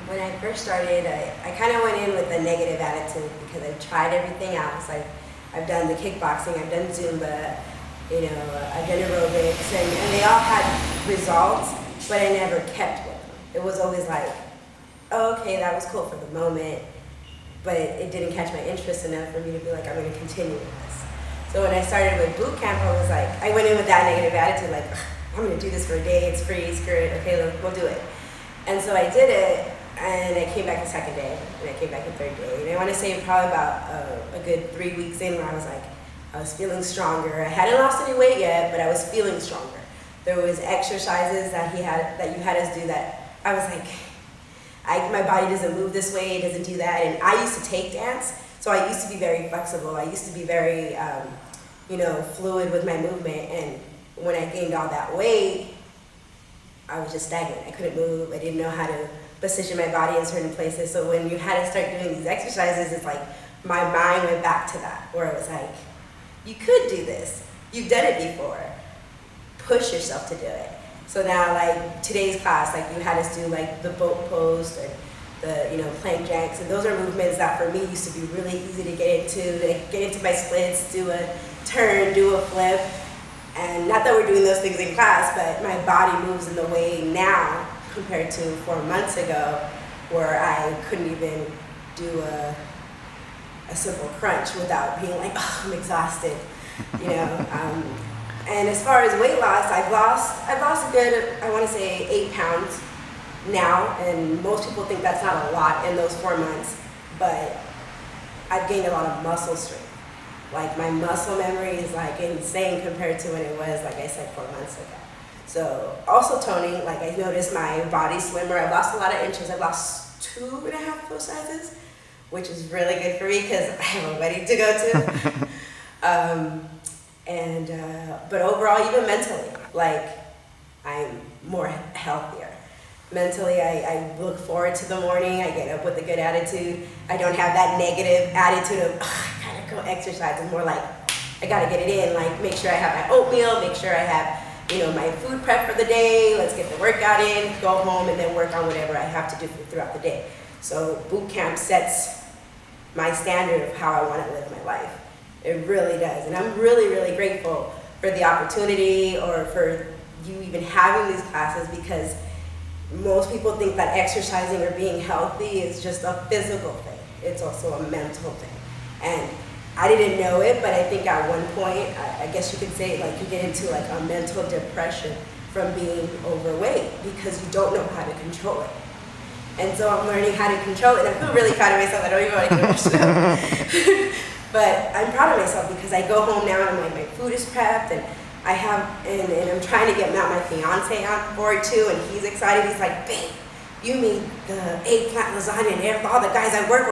When I first started, I kind of went in with a negative attitude because I've tried everything else. I've done the kickboxing, I've done Zumba, I've done aerobics, and they all had results, but I never kept with them. It was always like, oh, okay, that was cool for the moment, but it didn't catch my interest enough for me to be like, I'm going to continue with this. So when I started with boot camp, I was like, I went in with that negative attitude, like, I'm going to do this for a day, it's free, screw it, okay, we'll do it. And so I did it, and I came back the second day, and I came back the third day. And I want to say probably about a good 3 weeks in where I was feeling stronger. I hadn't lost any weight yet, but I was feeling stronger. There was exercises that you had us do that I was like, my body doesn't move this way, it doesn't do that. And I used to take dance, so I used to be very flexible. I used to be very, fluid with my movement. And when I gained all that weight, I was just stagnant. I couldn't move. I didn't know how to position my body in certain places. So when you had to start doing these exercises, it's like my mind went back to that, where it was like, you could do this. You've done it before. Push yourself to do it. So now, like today's class, like you had us do like the boat pose and the plank jacks, and those are movements that for me used to be really easy to get into my splits, do a turn, do a flip. And not that we're doing those things in class, but my body moves in the way now compared to 4 months ago, where I couldn't even do a simple crunch without being like, oh, I'm exhausted, And as far as weight loss, I've lost a good, I want to say 8 pounds now, and most people think that's not a lot in those 4 months, but I've gained a lot of muscle strength. Like my muscle memory is like insane compared to when it was, like I said, 4 months ago. So also toning, like I noticed my body slimmer. I've lost a lot of inches. I've lost 2.5 clothes sizes, which is really good for me because I have a wedding to go to. But overall, even mentally, like I'm more healthier. Mentally, I look forward to the morning. I get up with a good attitude. I don't have that negative attitude of, I gotta go exercise. It's more like, I gotta get it in. Like, make sure I have my oatmeal, make sure I have, my food prep for the day. Let's get the workout in, go home, and then work on whatever I have to do throughout the day. So boot camp sets my standard of how I want to live my life. It really does. And I'm really, really grateful for the opportunity or for you even having these classes, because most people think that exercising or being healthy is just a physical thing. It's also a mental thing. And I didn't know it, but I think at one point, I guess you could say, like, you get into like a mental depression from being overweight because you don't know how to control it. And so I'm learning how to control it. And I feel really proud of myself. I don't even want to get emotional. But I'm proud of myself because I go home now and I'm like, my food is prepped, and and I'm trying to get my fiance on board too, and he's excited. He's like, babe, you made the eggplant lasagna, and all the guys I work